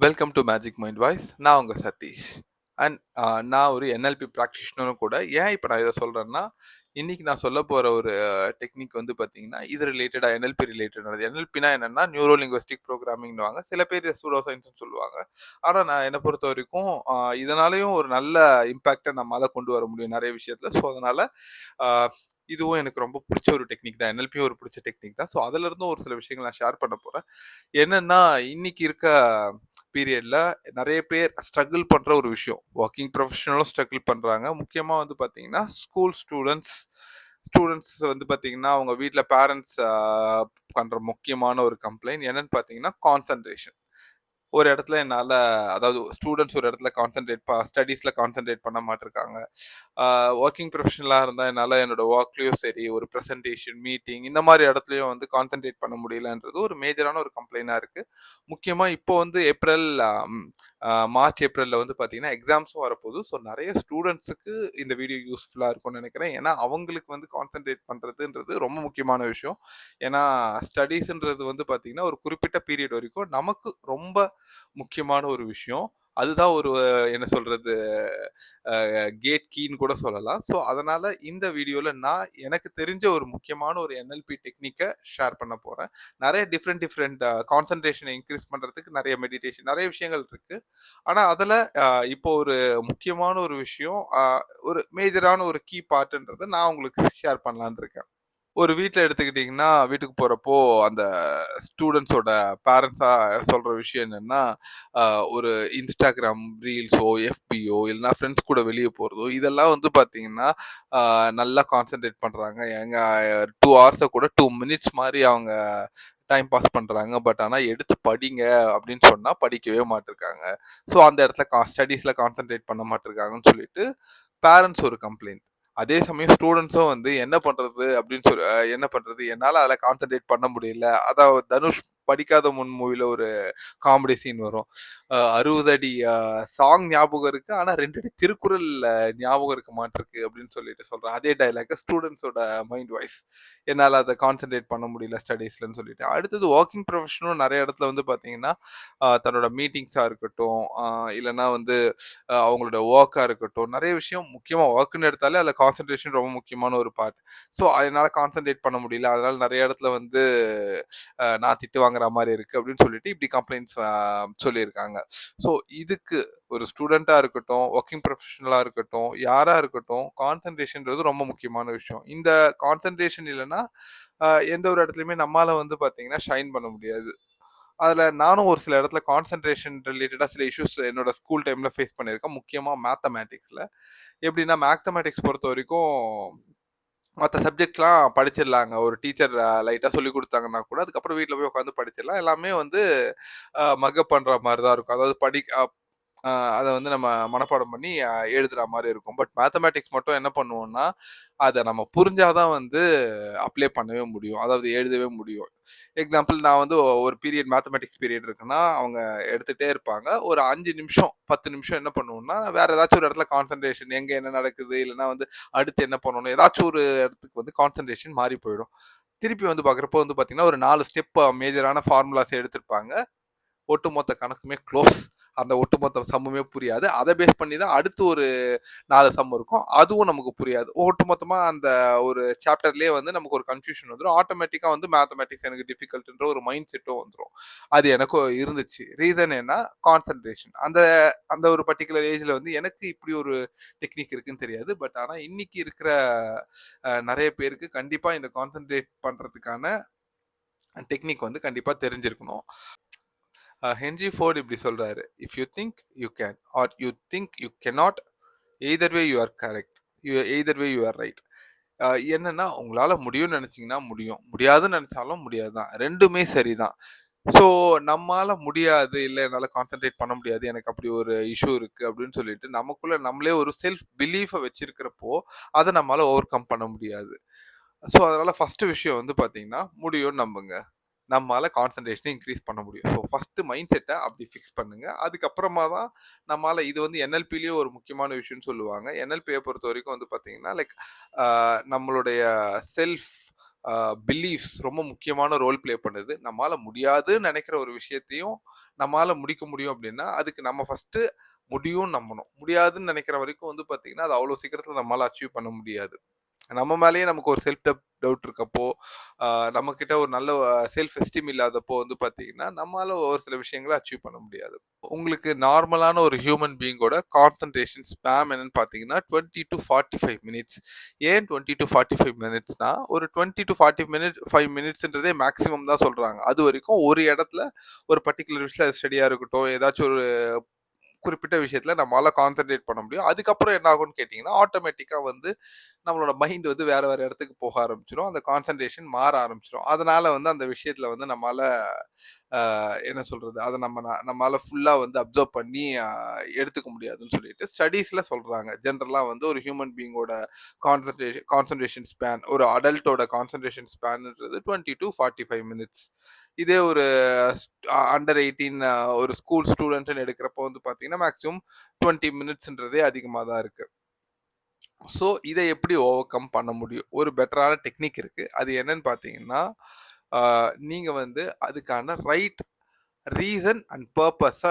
Welcome to magic mind voice. நான் உங்க Satish. And நான் ஒரு என்எல்பி ப்ராக்டிஷனரும் கூட. ஏன் இப்போ நான் இதை சொல்கிறேன்னா, இன்னைக்கு நான் சொல்ல போகிற ஒரு டெக்னிக் வந்து பார்த்தீங்கன்னா, இது ரிலேட்டடாக என்எல்பி ரிலேட்டடானது. என்எல்பினா என்னென்னா நியூரோ லிங்குவிஸ்டிக் ப்ரோக்ராமிங்னுவாங்க. சில பேர் சூடோ சயின்ஸ்னு சொல்லுவாங்க. ஆனால் நான் என்னை பொறுத்த வரைக்கும் இதனாலேயும் ஒரு நல்ல இம்பேக்டை நம்மளால் கொண்டு வர முடியும் நிறைய விஷயத்தில். ஸோ அதனால் இதுவும் எனக்கு ரொம்ப பிடிச்ச ஒரு டெக்னிக் தான். என்எல்பியும் ஒரு பிடிச்ச டெக்னிக் தான். ஸோ அதிலிருந்தும் ஒரு சில விஷயங்கள் நான் ஷேர் பண்ண போகிறேன். என்னன்னா இன்னைக்கு இருக்க பீரியட்ல நிறைய பேர் ஸ்ட்ரகிள் பண்ற ஒரு விஷயம். ஒர்க்கிங் ப்ரொஃபஷனலும் ஸ்ட்ரகிள் பண்றாங்க. முக்கியமா வந்து பாத்தீங்கன்னா ஸ்கூல் ஸ்டூடெண்ட்ஸ் வந்து பாத்தீங்கன்னா அவங்க வீட்டில் பேரண்ட்ஸ் பண்ற முக்கியமான ஒரு கம்ப்ளைண்ட் என்னன்னு பாத்தீங்கன்னா கான்சன்ட்ரேஷன். ஒரு இடத்துல என்னால், அதாவது ஸ்டூடெண்ட்ஸ் ஒரு இடத்துல ஸ்டடீஸில் கான்சென்ட்ரேட் பண்ண மாட்டிருக்காங்க. ஒர்க்கிங் ப்ரொஃபஷனலாக இருந்தால் என்னால் என்னோட ஒர்க்லேயும் சரி, ஒரு ப்ரெசன்டேஷன், மீட்டிங் இந்த மாதிரி இடத்துலையும் வந்து கான்சென்ட்ரேட் பண்ண முடியலன்றது ஒரு மேஜரான ஒரு கம்ப்ளைண்டாக இருக்குது. முக்கியமாக இப்போ வந்து மார்ச் ஏப்ரலில் வந்து பார்த்தீங்கன்னா எக்ஸாம்ஸும் வரப்போகுது. ஸோ நிறைய ஸ்டூடெண்ட்ஸுக்கு இந்த வீடியோ யூஸ்ஃபுல்லாக இருக்கும்னு நினைக்கிறேன். ஏன்னா அவங்களுக்கு வந்து கான்சென்ட்ரேட் பண்ணுறதுன்றது ரொம்ப முக்கியமான விஷயம். ஏன்னா ஸ்டடீஸ்ன்றது வந்து பார்த்தீங்கன்னா ஒரு குறிப்பிட்ட பீரியட் வரைக்கும் நமக்கு ரொம்ப முக்கியமான ஒரு விஷயம். அதுதான் ஒரு என்ன சொல்றது, கேட் கீன்னு கூட சொல்லலாம். ஸோ அதனால இந்த வீடியோல நான் எனக்கு தெரிஞ்ச ஒரு முக்கியமான ஒரு என்எல்பி டெக்னிக்கை ஷேர் பண்ண போறேன். நிறைய டிஃப்ரெண்ட் கான்சன்ட்ரேஷனை இன்க்ரீஸ் பண்றதுக்கு நிறைய மெடிடேஷன் நிறைய விஷயங்கள் இருக்கு. ஆனா அதுல இப்போ ஒரு முக்கியமான ஒரு விஷயம், ஒரு மேஜரான ஒரு கீ பார்ட்ன்றதை நான் உங்களுக்கு ஷேர் பண்ணலான்னு இருக்கேன். ஒரு வீட்ல எடுத்துக்கிட்டிங்கன்னா, வீட்டுக்கு போறப்போ அந்த ஸ்டூடண்ட்ஸோட பேரண்ட்ஸா சொல்ற விஷயம் என்னன்னா, அ ஒரு Instagram ரீல்ஸோ, FBயோ இல்லன்னா ஃப்ரெண்ட்ஸ் கூட வெளிய போறதோ, இதெல்லாம் வந்து பார்த்தீங்கன்னா, நல்லா கான்சன்ட்ரேட் பண்றாங்க. ஏங்க 2 ஹார்ஸ கூட 2 மினிட்ஸ் மாரி அவங்க டைம் பாஸ் பண்றாங்க. பட் ஆனா எடுத்து படிங்க அப்படின்னு சொன்னா படிக்கவே மாட்ருக்காங்க. ஸோ அந்த இடத்துல ஸ்டடீஸ்ல கான்சன்ட்ரேட் பண்ண மாட்ருக்காங்கன்னு சொல்லிட்டு பேரண்ட்ஸ் ஒரு கம்ப்ளைண்ட். அதே சமயம் ஸ்டூடெண்ட்ஸும் வந்து என்ன பண்றது அப்படின்னு சொல்லி என்ன பண்றது, என்னால அதுல கான்சென்ட்ரேட் பண்ண முடியல. அதாவது தனுஷ் படிக்காத முன் மூவில ஒரு காமெடி சீன் வரும். 60 அடி சாங் ஞாபகம் இருக்கு. ஆனா 2 அடி திருக்குறள் ஞாபகம் இருக்க மாட்டிருக்கு அப்படின்னு சொல்லிட்டு சொல்றேன். அதே டயலாக் ஸ்டூடெண்ட்ஸோட மைண்ட் வாய்ஸ். என்னால அத கான்சென்ட்ரேட் பண்ண முடியல ஸ்டடீஸ்லன்னு சொல்லிட்டு. அடுத்தது வொர்க்கிங் ப்ரொஃபஷனும் நெறைய இடத்துல வந்து பார்த்தீங்கன்னா, தன்னோட மீட்டிங்ஸா இருக்கட்டும், இல்லன்னா வந்து அவங்களோட ஒர்க்கா இருக்கட்டும், நிறைய விஷயம் முக்கியமா ஒர்க்ன்னு எடுத்தாலே அதுல கான்சன்ட்ரேஷன் ரொம்ப முக்கியமான ஒரு பார்ட். ஸோ என்னால கான்சன்ட்ரேட் பண்ண முடியல. அதனால நிறைய இடத்துல வந்து நான் திட்டு வாங்குற மாரி இருக்கு அப்படின்னு சொல்லிட்டு இப்படி கம்ப்ளைண்ட்ஸ் சொல்லியிருக்காங்க. ஸோ இதுக்கு ஒரு ஸ்டூடெண்ட்டா இருக்கட்டும், ஒர்க்கிங் ப்ரொஃபஷனலா இருக்கட்டும், யாரா இருக்கட்டும், கான்சன்ட்ரேஷன்றது ரொம்ப முக்கியமான விஷயம். இந்த கான்சன்ட்ரேஷன் இல்லன்னா, எந்த ஒரு இடத்துலயுமே நம்மால வந்து பார்த்தீங்கன்னா ஷைன் பண்ண முடியாது. அதுல நானும் ஒரு சில இடத்துல கான்சன்ட்ரேஷன் ரிலேட்டடா சில இஷ்யூஸ் என்னோட ஸ்கூல் டைம்ல ஃபேஸ் பண்ணியிருக்கேன். முக்கியமா மேத்தமேட்டிக்ஸ்ல. எப்படின்னா மேத்தமேட்டிக்ஸ் பொறுத்தவரைக்கும் மத்த சப்ஜெக்ட்ஸ்லாம் படிச்சிடலாங்க. ஒரு டீச்சர் லைட்டா சொல்லிக் குடுத்தாங்கன்னா கூட, அதுக்கப்புறம் வீட்ல போய் உட்காந்து படிச்சிடலாம். எல்லாமே வந்து மக்கப் பண்ற மாரி தான் இருக்கும். அதாவது அத வந்து நம்ம மனப்பாடம் பண்ணி எழுதுற மாரி இருக்கும். பட் மேத்தமேட்டிக்ஸ் மட்டும் என்ன பண்ணுவோம்னா, அத நம்ம புரிஞ்சா தான் வந்து அப்ளை பண்ணவே முடியும். அதாவது எழுதவே முடியும். எக்ஸாம்பிள் நான் வந்து ஒரு பீரியட் மேத்தமேட்டிக்ஸ் பீரியட் இருக்குன்னா, அவங்க எடுத்துட்டே இருப்பாங்க. ஒரு 5 நிமிஷம், 10 நிமிஷம் என்ன பண்ணுவோம்னா, வேற ஏதாச்சும் ஒரு இடத்துல கான்சன்ட்ரேஷன் எங்க என்ன நடக்குது, இல்லன்னா வந்து அடுத்து என்ன பண்ணணும், ஏதாச்சும் ஒரு இடத்துக்கு வந்து கான்சன்ட்ரேஷன் மாறி போயிடும். திருப்பி வந்து பார்க்குறப்போ வந்து பார்த்தீங்கன்னா, ஒரு 4 ஸ்டெப் மேஜரான ஃபார்முலாஸ் எடுத்திருப்பாங்க. ஒட்டுமொத்த கணக்குமே க்ளோஸ். அந்த ஒட்டுமொத்த சம்முமே புரியாது. அத பேஸ் பண்ணி தான் அடுத்து ஒரு 4 சம் இருக்கும். அதுவும் நமக்கு புரியாது. ஒட்டுமொத்தமா அந்த ஒரு சாப்டர்லயே வந்து நமக்கு ஒரு கன்ஃப்யூஷன் வந்துரும். ஆட்டோமேட்டிக்கா வந்து மேத்தமேட்டிக்ஸ் எனக்கு டிஃபிகல்ட்ன்ற ஒரு மைண்ட் செட்டும் வந்துரும். அது எனக்கும் இருந்துச்சு. ரீசன் என்ன? கான்சன்ட்ரேஷன். அந்த அந்த ஒரு பர்ட்டிகுலர் ஏஜ்ல வந்து எனக்கு இப்படி ஒரு டெக்னிக் இருக்குன்னு தெரியாது. பட் ஆனா இன்னைக்கு இருக்கிற நெறைய பேருக்கு கண்டிப்பா இந்த கான்சன்ட்ரேட் பண்றதுக்கான டெக்னிக் வந்து கண்டிப்பா தெரிஞ்சிருக்கணும். ஹென்றி ஃபோர்ட் இப்படி சொல்றாரு, if you think you can are you think you cannot, either way you are correct, either way you are right. என்னன்னா உங்களால முடியும்னு நினைச்சீங்கன்னா முடியும், முடியாதுன்னு நினைச்சாலும் முடியாது தான், ரெண்டுமே சரிதான். ஸோ நம்மால முடியாது, இல்லை என்னால் கான்சென்ட்ரேட் பண்ண முடியாது, எனக்கு அப்படி ஒரு இஷ்யூ இருக்கு அப்படின்னு சொல்லிட்டு நமக்குள்ள நம்மளே ஒரு செல்ஃப் பிலீஃபை வச்சிருக்கிறப்போ அதை நம்மளால ஓவர் கம் பண்ண முடியாது. ஸோ அதனால ஃபர்ஸ்ட் விஷயம் வந்து பார்த்தீங்கன்னா முடியும்னு நம்புங்க. நம்மால கான்சன்ட்ரேஷனை இன்க்ரீஸ் பண்ண முடியும். ஸோ ஃபர்ஸ்ட் மைண்ட் செட்டை அப்படி ஃபிக்ஸ் பண்ணுங்க. அதுக்கப்புறமா தான் நம்மால இது வந்து என்எல்பிலேயே ஒரு முக்கியமான விஷயம்னு சொல்லுவாங்க. என்எல்பியை பொறுத்த வரைக்கும் வந்து பார்த்தீங்கன்னா லைக் நம்மளுடைய செல்ஃப் பிலீஃப்ஸ் ரொம்ப முக்கியமான ரோல் ப்ளே பண்ணுது. நம்மால முடியாதுன்னு நெனைக்கிற ஒரு விஷயத்தையும் நம்மால முடிக்க முடியும் அப்டின்னா, அதுக்கு நம்ம ஃபர்ஸ்ட்டு முடியும்னு நம்பணும். முடியாதுன்னு நெனைக்கிற வரைக்கும் வந்து பார்த்தீங்கன்னா, அது அவ்வளோ சீக்கிரத்தில நம்மால அச்சீவ் பண்ண முடியாது. நம்ம மேலேயே நமக்கு ஒரு செல்ஃப் டவுட் இருக்கப்போ, நம்மகிட்ட ஒரு நல்ல செல்ஃப் எஸ்டீம் இல்லாதப்போ வந்து பார்த்தீங்கன்னா, நம்மால ஒரு சில விஷயங்கள அச்சீவ் பண்ண முடியாது. உங்களுக்கு நார்மலான ஒரு ஹியூமன் பீயிங்கோட கான்சன்ட்ரேஷன் ஸ்பேம் என்னன்னு பார்த்தீங்கன்னா, 20 டூ 45 மினிட்ஸ். ஏன் 20 டூ 45 மினிட்ஸ்னா, ஒரு 20 டூ 40 5 மினிட்ஸ்ன்றதே மேக்ஸிமம் தான் சொல்றாங்க. அதுவரைக்கும் ஒரு இடத்துல ஒரு பர்ட்டிகுலர் விஷயத்துல ஸ்டடியா இருக்கட்டும், ஏதாச்சும் ஒரு குறிப்பிட்ட விஷயத்துல நம்மளால கான்சன்ட்ரேட் பண்ண முடியும். அதுக்கப்புறம் என்ன ஆகும்னு கேட்டீங்கன்னா, ஆட்டோமேட்டிக்கா வந்து நம்மளோட மைண்ட் வந்து வேற வேற இடத்துக்கு போக ஆரம்பிச்சுரும். அந்த கான்சன்ட்ரேஷன் மாற ஆரம்பிச்சுரும். அதனால வந்து அந்த விஷயத்துல வந்து நம்மால என்ன சொல்றது? அத நம்மால ஃபுல்லா வந்து அப்சர்வ் பண்ணி எடுத்துக்க முடியாதுன்னு சொல்லிட்டு ஸ்டடீஸ்ல சொல்றாங்க. ஜெனரலா வந்து ஒரு ஹியூமன் பீயிங்கோட கான்சன்ட்ரேஷன் ஸ்பேன் ஒரு அடல்ட்டோட கான்சன்ட்ரேஷன் ஸ்பேன்ன்றது 20 டூ 45 மினிட்ஸ். இதே ஒரு அண்டர் 18 ஒரு ஸ்கூல் ஸ்டூடண்ட்ன்னு எடுக்கிறப்போ வந்து பார்த்தீங்கன்னா, மேக்ஸிமம் 20 மினிட்ஸ்ன்றதே அதிகமா தான் இருக்கு. ஸோ, இத எப்படி ஓவர் கம் பண்ண முடியும்? ஒரு பெட்டரான டெக்னிக் இருக்கு. அது என்னன்னு பார்த்தீங்கன்னா, ஆ நீங்க வந்து அதுக்கான ரைட் ரீசன் அண்ட் பர்ப்பஸ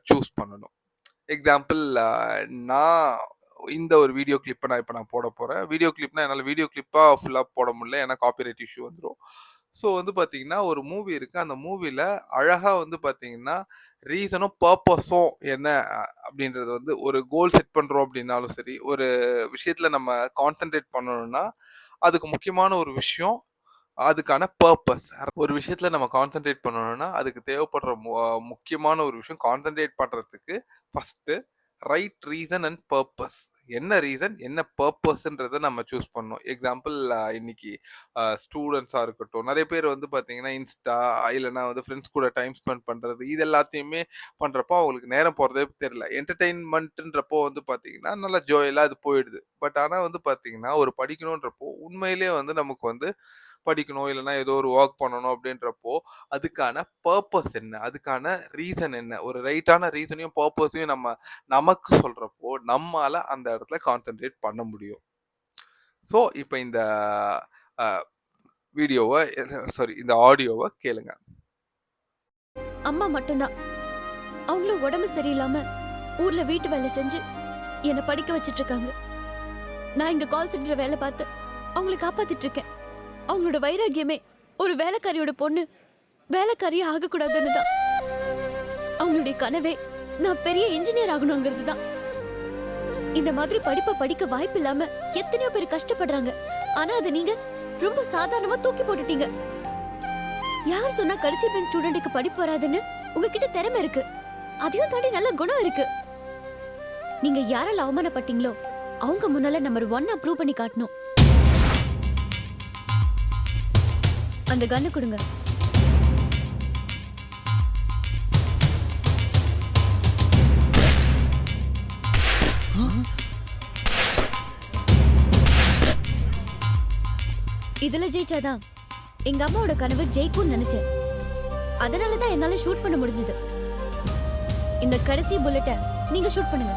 சூஸ் பண்ணணும். எக்ஸாம்பிள் நான் இந்த ஒரு வீடியோ கிளிப்ப நான் போட போறேன். வீடியோ கிளிப்னா என்னால வீடியோ கிளிப்பா ஃபுல்லா போட முடியல. ஏன்னா காப்பிரைட் இஷ்யூ வந்துரும். ஸோ வந்து பார்த்தீங்கன்னா, ஒரு மூவி இருக்கு. அந்த மூவில அழகா வந்து பார்த்தீங்கன்னா, ரீசனும், பர்ப்பஸும் என்ன அப்படின்றது வந்து ஒரு கோல் செட் பண்றோம் அப்படின்னாலும் சரி, ஒரு விஷயத்துல நம்ம கான்சன்ட்ரேட் பண்ணணும்னா, அதுக்கு முக்கியமான ஒரு விஷயம் அதுக்கான பர்ப்பஸ். ஒரு விஷயத்துல நம்ம கான்சன்ட்ரேட் பண்ணணும்னா, அதுக்கு தேவைப்படுற முக்கியமான ஒரு விஷயம் கான்சன்ட்ரேட் பண்றதுக்கு first right reason and purpose. என்ன ரீசன், என்ன பர்ப்பஸ்ன்றத நம்ம சூஸ் பண்ணணும். எக்ஸாம்பிள் இன்னைக்கு ஸ்டூடண்ட்ஸா இருக்கட்டும், நெறைய பேர் வந்து பார்த்தீங்கன்னா, இன்ஸ்டா இல்லன்னா வந்து ஃப்ரெண்ட்ஸ் கூட டைம் ஸ்பெண்ட் பண்றது, இது எல்லாத்தையுமே பண்றப்போ அவங்களுக்கு நேரம் போறதே தெரியல. என்டர்டெயின்மெண்ட்ன்றப்போ வந்து பார்த்தீங்கன்னா, நல்லா ஜோயலா அது போயிடுது. பட் ஆனா வந்து பார்த்தீங்கன்னா, ஒரு படிக்கணுன்றப்போ உண்மையிலேயே வந்து நமக்கு வந்து படிக்கணும், இல்லன்னா ஏதோ ஒரு வொர்க் பண்ணணும் அப்படின்றப்போ, அதுக்கான பர்ப்பஸ் என்ன? அதுக்கான ரீசன் என்ன? ஒரு ரைட்டான ரீசனையும், பர்ப்பஸையும் நமக்கு சொல்றப்போ, நம்மால அந்த இடத்துல கான்சன்ட்ரேட் பண்ண முடியும். ஸோ, இப்ப இந்த அ வீடியோவ சாரி இந்த ஆடியோவ கேளுங்க. அம்மா மட்டும்தான். அவங்களும் உடம்பு சரியில்லாம ஊர்ல வீட்டு வேலை செஞ்சு என்ன படிக்க வச்சிட்டு இருக்காங்க. நான் இங்க கால் சென்டர் வேலை பார்த்து அவங்களை காப்பாத்திட்டு இருக்கேன். அவங்களோட வைராகியமே ஒரு வேலைக்காரியோட பொண்ணு வேலைக்காரியே ஆகக்கூடாதுன்னு தான். அவங்களுடைய கனவே நான் பெரிய இன்ஜினியர் ஆகணுங்கிறது தான். இந்த மாதிரி படிப்பை படிக்க வாய்ப்பு இல்லாம எத்தனையோ பேர் கஷ்டப்படுறாங்க. ஆனா அதை நீங்க ரொம்ப சாதாரணமா தூக்கி போட்டுட்டீங்க. யார் சொன்னா கடைசி பெண் ஸ்டூடெண்ட்டுக்கு படிப்பு வராதுன்னு? உங்ககிட்ட திறமை இருக்கு, அதையும் தாண்டி நல்ல குணம் இருக்கு. நீங்க யாரால அவமானப்பட்டீங்களோ அவங்க முன்னால நம்பர் 1 ப்ரூவ் பண்ணி காட்டணும். அந்த கன்னு கொடுங்க. இதுல ஜெயிச்சாதான் எங்க அம்மாவோட கனவு ஜெயிக்கும்னு நினைச்சேன். அதனாலதான் என்னால ஷூட் பண்ண முடிஞ்சது. இந்த கடைசி புல்லட்டை நீங்க ஷூட் பண்ணுங்க.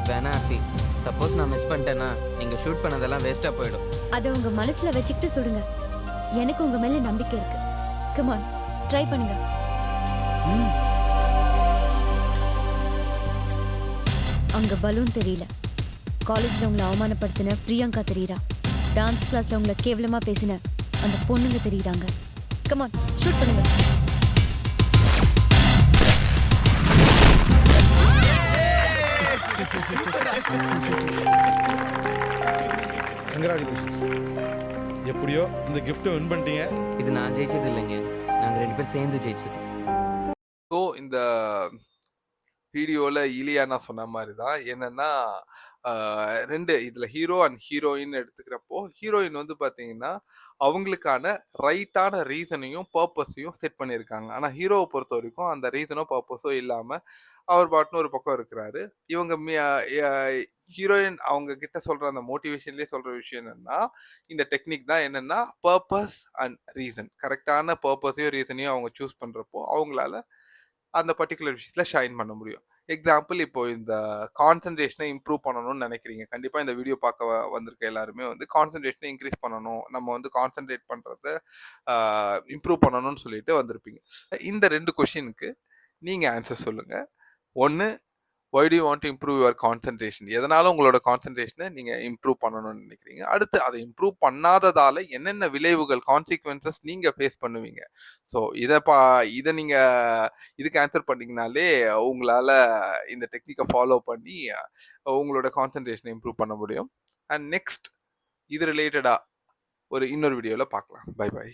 வேணா ஆப்பி, சப்போஸ் நான் மிஸ் பண்ணிட்டேன்னா நீங்க ஷூட் பண்ணதெல்லாம் வேஸ்டா போயிடும். அதை உங்க மனசுல வச்சுக்கிட்டு சுடுங்க. எனக்கு உங்க மேல நம்பிக்கை இருக்கு. கம் ஆன், ட்ரை பண்ணுங்க. அங்க பலூன் தெரியல. காலேஜ்ல உங்களை அவமானப்படுத்தின பிரியங்கா தெரியறா. டான்ஸ் கிளாஸ்ல உங்களை கேவலமா பேசின அந்த பொண்ணுங்க தெரியறாங்க. கம் ஆன், ஷூட் பண்ணுங்க. கங்க்ராச்சுலேஷன்ஸ். எப்படியோ இந்த கிஃப்ட்டை வின் பண்ணிட்டீங்க. இது நான் ஜெயிச்சது இல்லைங்க, நாங்க 2 பேர் சேர்ந்து ஜெயிச்சது. ஸோ, இந்த வீடியோல இலியானா சொன்ன மாரி தான். என்னன்னா, 2 இதுல ஹீரோ அண்ட் ஹீரோயின் எடுத்துக்கிறப்போ, ஹீரோயின் வந்து பார்த்தீங்கன்னா, அவங்களுக்கான ரைட்டான ரீசனையும், பர்ப்பஸையும் செட் பண்ணியிருக்காங்க. ஆனா ஹீரோவ பொறுத்தவரைக்கும் அந்த ரீசனோ, பர்ப்பஸோ இல்லாம, அவர் பாட்டுன்னு ஒரு பக்கம் இருக்கிறாரு. இவங்க ய ஹீரோயின் அவங்க கிட்ட சொல்ற அந்த மோட்டிவேஷன்லயே சொல்ற விஷயம் என்னன்னா, இந்த டெக்னிக் தான் என்னன்னா, பர்ப்பஸ் அண்ட் ரீசன். கரெக்ட்டான பர்ப்பஸையும், ரீசனையும் அவங்க சூஸ் பண்றப்போ, அவங்களால அந்த பர்ட்டிகுலர் விஷயத்துல ஷைன் பண்ண முடியும். எக்ஸாம்பிள் இப்போ இந்த கான்சன்ட்ரேஷனை இம்ப்ரூவ் பண்ணணும்னு நினைக்கிறீங்க. கண்டிப்பா இந்த வீடியோ பார்க்க வந்திருக்க எல்லாருமே வந்து கான்சன்ட்ரேஷனை இன்க்ரீஸ் பண்ணணும். நம்ம வந்து கான்சன்ட்ரேட் பண்றத இம்ப்ரூவ் பண்ணணும்னு சொல்லிட்டு வந்திருப்பீங்க. இந்த 2 கொஸ்டினுக்கு நீங்க ஆன்சர் சொல்லுங்க. 1 why do you want to improve your concentration? எதனால உங்களோட கான்சன்ட்ரேஷனை நீங்க இம்ப்ரூவ் பண்ணணும்னு நினைக்கிறீங்க? அடுத்து அதை இம்ப்ரூவ் பண்ணாததால என்னென்ன விளைவுகள், கான்சிக்வென்சஸ் நீங்க ஃபேஸ் பண்ணுவீங்க? ஸோ இத நீங்க இதுக்கு ஆன்சர் பண்ணீங்கனாலே உங்களால இந்த டெக்னிக்கை ஃபாலோ பண்ணி உங்களோட கான்சன்ட்ரேஷனை இம்ப்ரூவ் பண்ண முடியும். அண்ட் நெக்ஸ்ட் இது ரிலேட்டடா இன்னொரு வீடியோல பார்க்கலாம். Bye by.